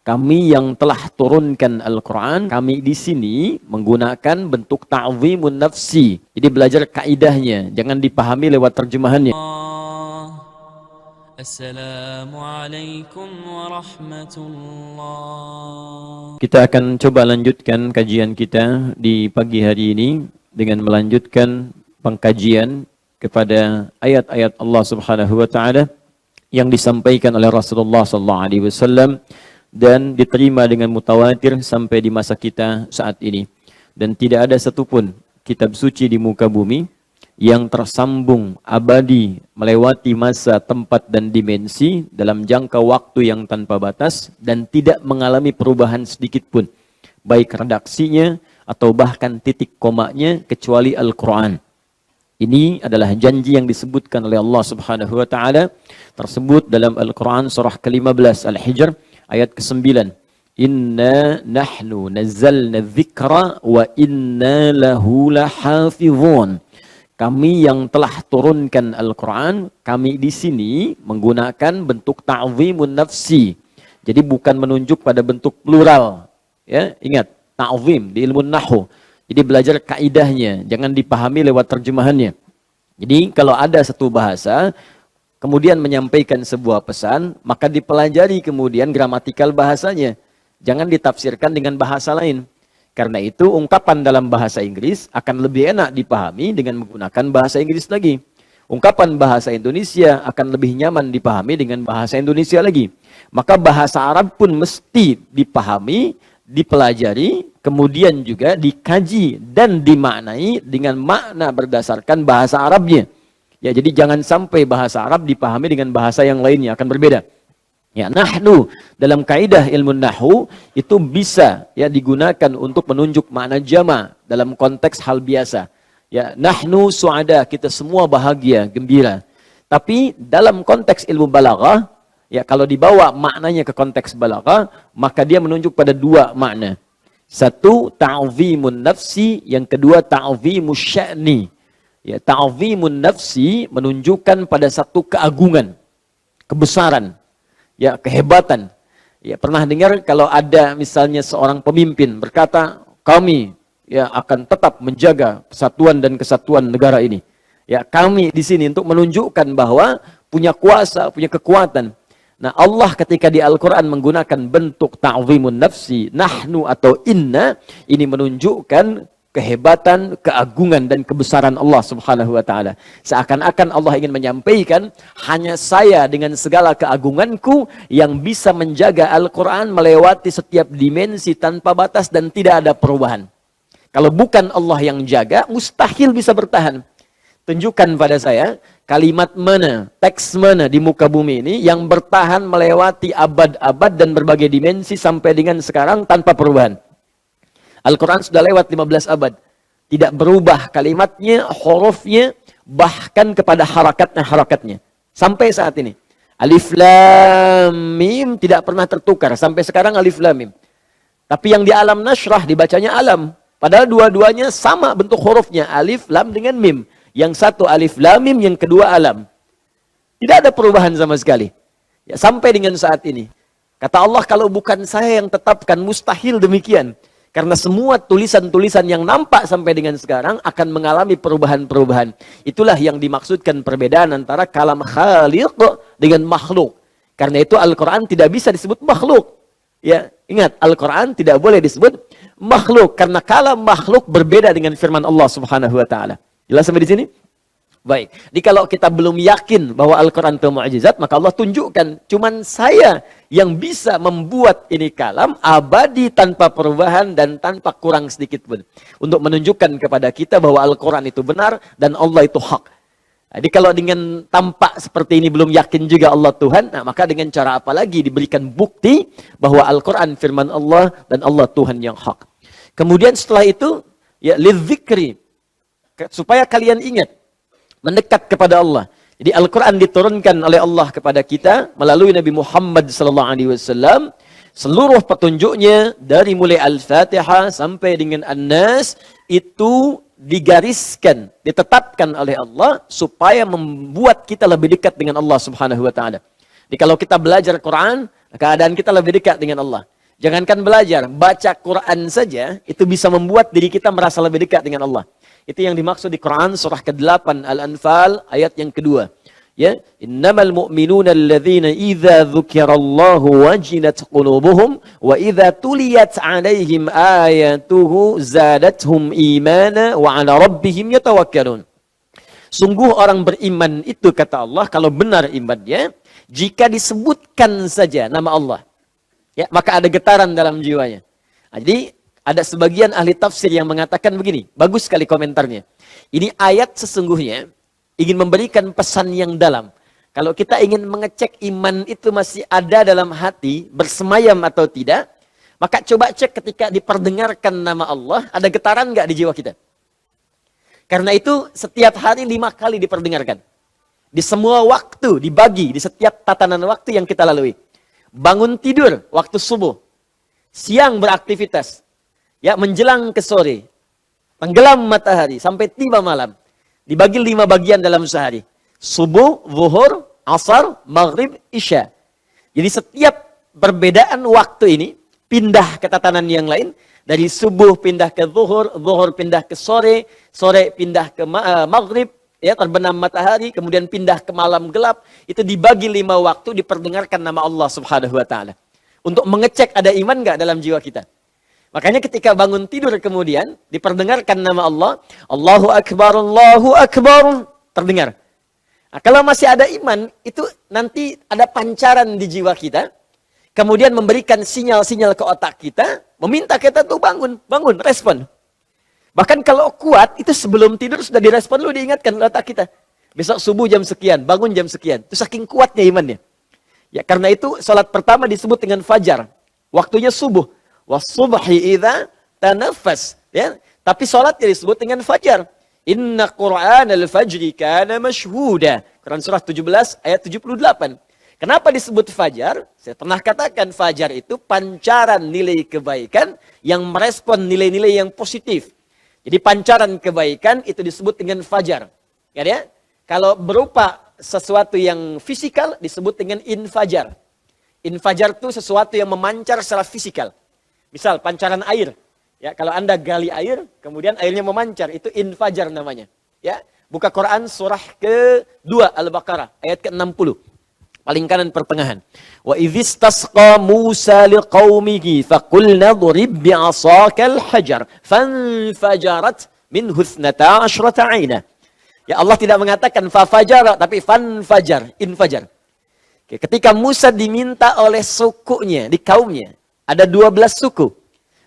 Kami yang telah turunkan Al-Quran, kami di sini menggunakan bentuk ta'zimun nafsi. Jadi belajar kaidahnya, jangan dipahami lewat terjemahannya. Assalamualaikum warahmatullah. Kita akan coba lanjutkan kajian kita di pagi hari ini dengan melanjutkan pengkajian kepada ayat-ayat Allah Subhanahu wa taala yang disampaikan oleh Rasulullah sallallahu alaihi wasallam dan diterima dengan mutawatir sampai di masa kita saat ini. Dan tidak ada satupun kitab suci di muka bumi yang tersambung abadi melewati masa, tempat, dan dimensi dalam jangka waktu yang tanpa batas dan tidak mengalami perubahan sedikit pun, baik redaksinya atau bahkan titik komanya, kecuali Al-Quran. Ini adalah janji yang disebutkan oleh Allah Subhanahu wa taala tersebut dalam Al-Quran surah ke-15 Al-Hijr ayat ke-9. Inna nahnu nazzalna dzikra wa inna lahu lahafizun. Kami yang telah turunkan Al-Quran, kami di sini menggunakan bentuk ta'zimun nafsi. Jadi bukan menunjuk pada bentuk plural. Ya, ingat, ta'zim di ilmu nahwu. Jadi belajar kaidahnya, jangan dipahami lewat terjemahannya. Jadi kalau ada satu bahasa kemudian menyampaikan sebuah pesan, maka dipelajari kemudian gramatikal bahasanya. Jangan ditafsirkan dengan bahasa lain. Karena itu ungkapan dalam bahasa Inggris akan lebih enak dipahami dengan menggunakan bahasa Inggris lagi. Ungkapan bahasa Indonesia akan lebih nyaman dipahami dengan bahasa Indonesia lagi. Maka bahasa Arab pun mesti dipahami, dipelajari, kemudian juga dikaji dan dimaknai dengan makna berdasarkan bahasa Arabnya. Ya, jadi jangan sampai bahasa Arab dipahami dengan bahasa yang lainnya, akan berbeda. Ya, nahnu dalam kaidah ilmu nahwu itu bisa ya digunakan untuk menunjuk makna jama dalam konteks hal biasa. Ya, nahnu suada, kita semua bahagia, gembira. Tapi dalam konteks ilmu balaghah, ya kalau dibawa maknanya ke konteks balaghah, maka dia menunjuk pada dua makna. Satu, ta'zimun nafsi, yang kedua ta'zimus sya'ni. Ya, ta'zimun nafsi menunjukkan pada satu keagungan, kebesaran, ya, kehebatan. Ya, pernah dengar kalau ada misalnya seorang pemimpin berkata, kami ya akan tetap menjaga persatuan dan kesatuan negara ini. Ya, kami di sini untuk menunjukkan bahwa punya kuasa, punya kekuatan. Nah, Allah ketika di Al-Quran menggunakan bentuk ta'zimun nafsi, nahnu atau inna, ini menunjukkan kehebatan, keagungan, dan kebesaran Allah Subhanahu wa ta'ala. Seakan-akan Allah ingin menyampaikan, hanya saya dengan segala keagunganku yang bisa menjaga Al-Quran melewati setiap dimensi tanpa batas dan tidak ada perubahan. Kalau bukan Allah yang jaga, mustahil bisa bertahan. Tunjukkan pada saya, kalimat mana, teks mana di muka bumi ini yang bertahan melewati abad-abad dan berbagai dimensi sampai dengan sekarang tanpa perubahan. Al-Quran sudah lewat 15 abad. Tidak berubah kalimatnya, hurufnya, bahkan kepada harakatnya. Sampai saat ini. Alif Lam Mim tidak pernah tertukar. Sampai sekarang Alif Lam Mim. Tapi yang di Alam Nashrah dibacanya Alam. Padahal dua-duanya sama bentuk hurufnya. Alif Lam dengan Mim. Yang satu Alif Lam Mim, yang kedua Alam. Tidak ada perubahan sama sekali. Ya, sampai dengan saat ini. Kata Allah, kalau bukan saya yang tetapkan, mustahil demikian. Karena semua tulisan-tulisan yang nampak sampai dengan sekarang akan mengalami perubahan-perubahan. Itulah yang dimaksudkan perbedaan antara kalam khaliq dengan makhluk. Karena itu Al-Quran tidak bisa disebut makhluk. Ya, ingat, Al-Quran tidak boleh disebut makhluk. Karena kalam makhluk berbeda dengan firman Allah Subhanahu wa ta'ala. Jelas sampai di sini? Baik. Jadi kalau kita belum yakin bahwa Al-Quran itu mukjizat, maka Allah tunjukkan, cuman saya yang bisa membuat ini kalam abadi tanpa perubahan dan tanpa kurang sedikit pun. Untuk menunjukkan kepada kita bahwa Al-Quran itu benar dan Allah itu hak. Jadi kalau dengan tampak seperti ini belum yakin juga Allah Tuhan, nah maka dengan cara apa lagi diberikan bukti bahwa Al-Quran firman Allah dan Allah Tuhan yang hak. Kemudian setelah itu, ya lidzikri, supaya kalian ingat, mendekat kepada Allah. Jadi Al-Quran diturunkan oleh Allah kepada kita melalui Nabi Muhammad SAW. Seluruh petunjuknya dari mulai Al-Fatihah sampai dengan An-Nas itu digariskan, ditetapkan oleh Allah supaya membuat kita lebih dekat dengan Allah Subhanahu wa taala. Jadi kalau kita belajar Quran, keadaan kita lebih dekat dengan Allah. Jangankan belajar, baca Quran saja itu bisa membuat diri kita merasa lebih dekat dengan Allah. Itu yang dimaksud di Quran surah ke-8 Al-Anfal ayat yang kedua. Ya, innamal mu'minuna alladzina idza dzukirallahu wajilat qulubuhum wa idza tuliyat 'alaihim ayatuhu zadatuhum imana wa 'ala rabbihim yatawakkalun. Sungguh orang beriman itu kata Allah kalau benar imannya jika disebutkan saja nama Allah, ya, maka ada getaran dalam jiwanya. Nah, jadi ada sebagian ahli tafsir yang mengatakan begini, bagus sekali komentarnya. Ini ayat sesungguhnya ingin memberikan pesan yang dalam. Kalau kita ingin mengecek iman itu masih ada dalam hati, bersemayam atau tidak, maka coba cek ketika diperdengarkan nama Allah, ada getaran nggak di jiwa kita? Karena itu setiap hari 5 kali diperdengarkan. Di semua waktu dibagi, di setiap tatanan waktu yang kita lalui. Bangun tidur, waktu subuh. Siang beraktivitas. Ya, menjelang ke sore, tenggelam matahari sampai tiba malam, dibagi 5 bagian dalam sehari. Subuh, zuhur, asar, maghrib, isya. Jadi setiap perbedaan waktu ini pindah ke tatanan yang lain. Dari subuh pindah ke zuhur, zuhur pindah ke sore, sore pindah ke maghrib, ya, terbenam matahari, kemudian pindah ke malam gelap. Itu dibagi 5 waktu, diperdengarkan nama Allah Subhanahu wa taala. Untuk mengecek ada iman nggak dalam jiwa kita. Makanya ketika bangun tidur kemudian diperdengarkan nama Allah, Allahu Akbar, terdengar. Nah, kalau masih ada iman, itu nanti ada pancaran di jiwa kita, kemudian memberikan sinyal-sinyal ke otak kita, meminta kita tuh bangun, respon. Bahkan kalau kuat, itu sebelum tidur sudah direspon, lu diingatkan otak kita. Besok subuh jam sekian, bangun jam sekian. Itu saking kuatnya imannya. Ya, karena itu salat pertama disebut dengan fajar. Waktunya subuh. Wasubhi idza tanaffas, ya. Tapi salatnya disebut dengan fajar. Inna Qur'anal fajri kana mashhuda. Quran surah 17 ayat 78. Kenapa disebut fajar? Saya pernah katakan fajar itu pancaran nilai kebaikan yang merespon nilai-nilai yang positif. Jadi pancaran kebaikan itu disebut dengan fajar. Ya. Kalau berupa sesuatu yang fisikal disebut dengan infajar. Infajar itu sesuatu yang memancar secara fisikal. Misal pancaran air, ya, kalau Anda gali air, kemudian airnya memancar, itu infajar namanya. Ya, buka Quran surah ke-2 Al-Baqarah ayat ke-60. Paling kanan pertengahan. Wa idzistasqa Musa liqaumihi faqulna dhrib bi'asakal hajar fanfajarat minhu 12 'aina. Ya, Allah tidak mengatakan fafajara tapi fanfajar, infajar. Oke, ketika Musa diminta oleh sukunya, di kaumnya, ada 12 suku.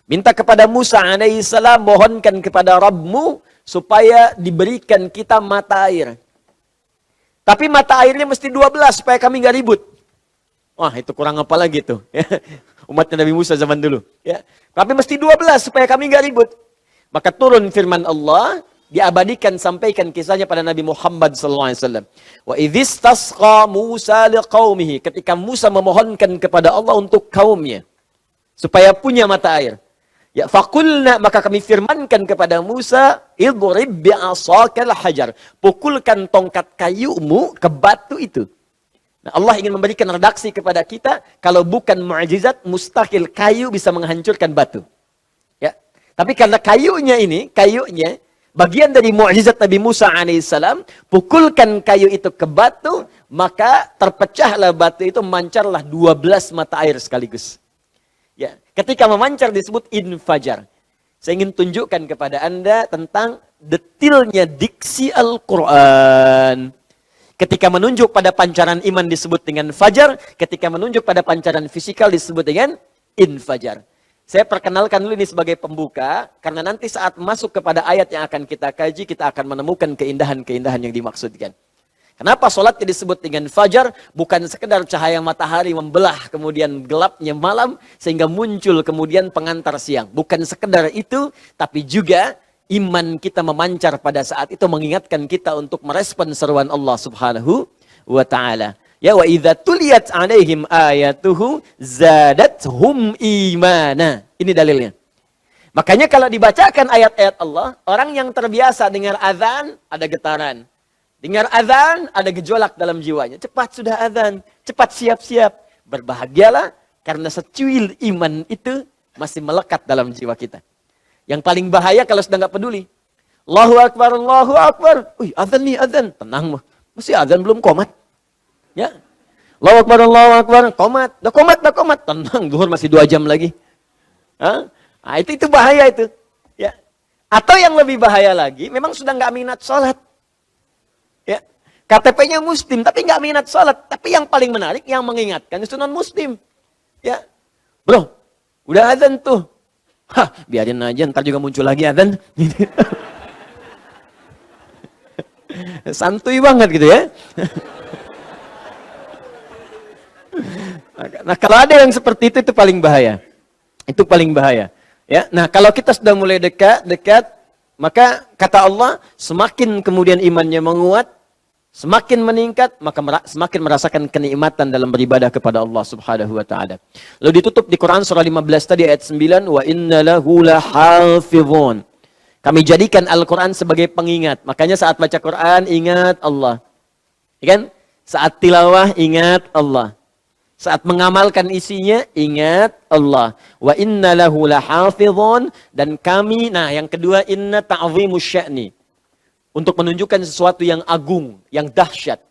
Minta kepada Musa alaihissalam, mohonkan kepada Rabbmu supaya diberikan kita mata air. Tapi mata airnya mesti 12 supaya kami gak ribut. Wah, itu kurang apa lagi tuh. Umatnya Nabi Musa zaman dulu. Ya. Tapi mesti 12 supaya kami gak ribut. Maka turun firman Allah, diabadikan, sampaikan kisahnya pada Nabi Muhammad SAW. Wa idzistasqa Musa liqaumihi. Ketika Musa memohonkan kepada Allah untuk kaumnya. Supaya punya mata air. Ya, fakulna, maka kami firmankan kepada Musa, idrib bi'asakal hajar. Pukulkan tongkat kayumu ke batu itu. Nah, Allah ingin memberikan redaksi kepada kita, kalau bukan mukjizat, mustahil kayu bisa menghancurkan batu. Ya. Tapi karena kayunya, bagian dari mukjizat Nabi Musa alaihissalam, pukulkan kayu itu ke batu, maka terpecahlah batu itu, memancarlah 12 mata air sekaligus. Ya, ketika memancar disebut infajar. Saya ingin tunjukkan kepada Anda tentang detilnya diksi Al-Quran. Ketika menunjuk pada pancaran iman disebut dengan fajar. Ketika menunjuk pada pancaran fisikal disebut dengan infajar. Saya perkenalkan dulu ini sebagai pembuka. Karena nanti saat masuk kepada ayat yang akan kita kaji, kita akan menemukan keindahan-keindahan yang dimaksudkan. Kenapa sholatnya disebut dengan fajar? Bukan sekedar cahaya matahari membelah kemudian gelapnya malam sehingga muncul kemudian pengantar siang. Bukan sekedar itu, tapi juga iman kita memancar pada saat itu mengingatkan kita untuk merespon seruan Allah Subhanahu wa taala. Ya, wa idza tuliyat 'alaihim ayatuhu zadathum imana. Ini dalilnya. Makanya kalau dibacakan ayat-ayat Allah, orang yang terbiasa dengar azan ada getaran. Dengar azan, ada gejolak dalam jiwanya. Cepat sudah azan, cepat siap-siap. Berbahagialah Karena secuil iman itu masih melekat dalam jiwa kita. Yang paling bahaya kalau sudah nggak peduli. Allahu Akbar, Allahu Akbar. Wih, azan nih, azan. Tenang, masih azan belum komat. Ya. Allahu Akbar, Allahu Akbar. Komat. Dah komat. Tenang, zuhur masih 2 jam lagi. Hah? Nah, itu bahaya itu. Ya. Atau yang lebih bahaya lagi, memang sudah nggak minat sholat. Ya. KTP-nya muslim, tapi nggak minat sholat. Tapi yang paling menarik, yang mengingatkan itu non-muslim. Ya, bro, udah azan tuh. Hah, biarin aja, ntar juga muncul lagi azan. Santuy banget gitu ya. Nah, kalau ada yang seperti itu paling bahaya. Itu paling bahaya. Ya, nah kalau kita sudah mulai dekat, maka kata Allah, semakin kemudian imannya menguat, semakin meningkat, maka semakin merasakan kenikmatan dalam beribadah kepada Allah Subhanahu wa taala. Lalu ditutup di Quran surah 15 tadi ayat 9, wa innalahu lahafizun. Kami jadikan Al-Quran sebagai pengingat. Makanya saat baca Quran ingat Allah. Ya kan? Saat tilawah ingat Allah. Saat mengamalkan isinya ingat Allah. Wa innalahu lahafizun, dan kami, nah yang kedua, inna ta'zimus sya'ni. Untuk menunjukkan sesuatu yang agung, yang dahsyat.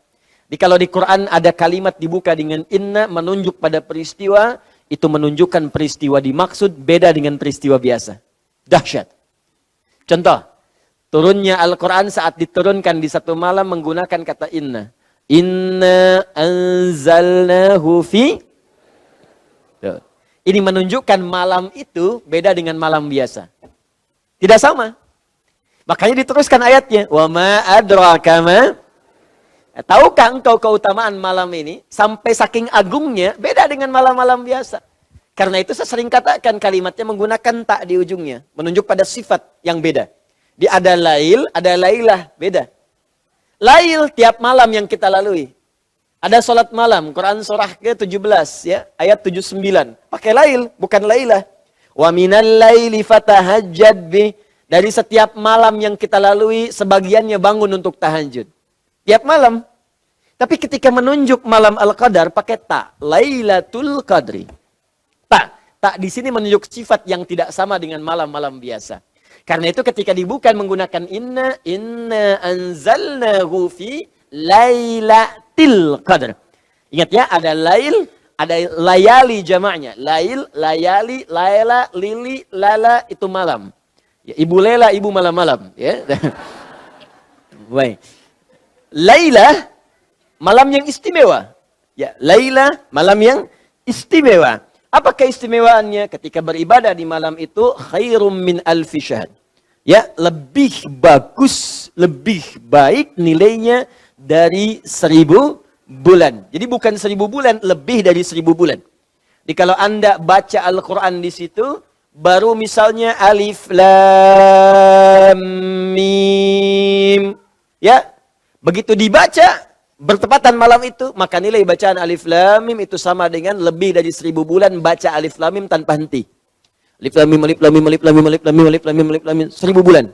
Jadi kalau di Quran ada kalimat dibuka dengan inna menunjuk pada peristiwa, itu menunjukkan peristiwa dimaksud beda dengan peristiwa biasa. Dahsyat. Contoh, turunnya Al-Quran saat diturunkan di satu malam menggunakan kata inna. Inna anzalnahu fi. Ini menunjukkan malam itu beda dengan malam biasa. Tidak sama. Makanya diteruskan ayatnya. Wa ma adraka ma. Tahukah engkau keutamaan malam ini? Sampai saking agungnya, beda dengan malam-malam biasa. Karena itu saya sering katakan kalimatnya menggunakan tak di ujungnya. Menunjuk pada sifat yang beda. Di ada lail, ada lailah, beda. Lail tiap malam yang kita lalui. Ada sholat malam, Quran surah ke-17, ya, ayat 79. Pakai lail, bukan lailah. Wa minal laili fatahajjad bih. Dari setiap malam yang kita lalui, sebagiannya bangun untuk tahajud. Tiap malam. Tapi ketika menunjuk malam Al-Qadar, pakai ta. Lailatul Qadri. Tak di sini menunjuk sifat yang tidak sama dengan malam-malam biasa. Karena itu ketika dibuka menggunakan inna anzalnahu fi lailatil qadr. Ingat ya, ada lail, ada layali jamaknya. Lail, layali, laila, lili, lala, itu malam. Ya, ibu lela, ibu malam-malam. Ya. Baik. Laila, malam yang istimewa. Ya, laila, malam yang istimewa. Apa keistimewaannya? Ketika beribadah di malam itu, khairum min alfi syahr. Ya, lebih bagus, lebih baik nilainya dari 1000 bulan. Jadi bukan 1000 bulan, lebih dari 1000 bulan. Jadi kalau Anda baca Al-Quran di situ, baru misalnya alif lam mim. Ya, begitu dibaca, bertepatan malam itu, maka nilai bacaan alif lam mim itu sama dengan lebih dari 1000 bulan baca alif lam mim tanpa henti. Alif lam mim, alif lam mim, alif lam mim, alif lam mim, alif lam mim, alif lam mim, 1000 bulan.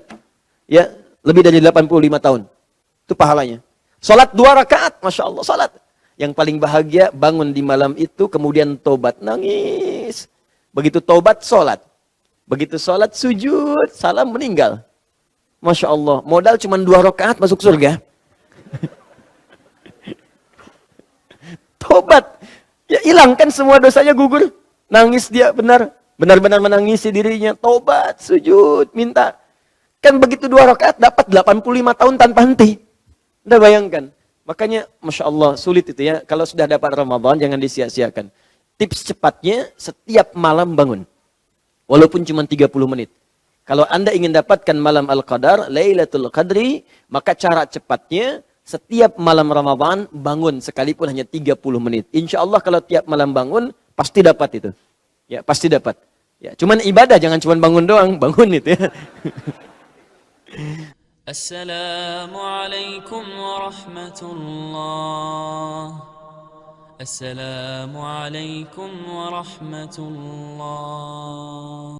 Ya, lebih dari 85 tahun. Itu pahalanya. Salat 2 rakaat, Masya Allah, salat. Yang paling bahagia bangun di malam itu, kemudian tobat, nangis. Begitu tobat, salat. Begitu salat, sujud, salam, meninggal. Masya Allah, modal cuma 2 rakaat masuk surga. Tobat. Ya hilangkan semua dosanya, gugur. Nangis dia benar-benar menangisi dirinya. Tobat, sujud, minta. Kan begitu 2 rakaat dapat 85 tahun tanpa henti. Anda bayangkan. Makanya Masya Allah sulit itu ya. Kalau sudah dapat Ramadan jangan disia-siakan. Tips cepatnya setiap malam bangun. Walaupun cuma 30 menit. Kalau Anda ingin dapatkan malam Al-Qadar, Lailatul Qadri, maka cara cepatnya setiap malam Ramadan bangun sekalipun hanya 30 menit. Insya Allah kalau tiap malam bangun, pasti dapat itu. Ya, pasti dapat. Ya, cuman ibadah, jangan cuma bangun doang, bangun itu ya. Assalamualaikum warahmatullah. Assalamualaikum warahmatullah.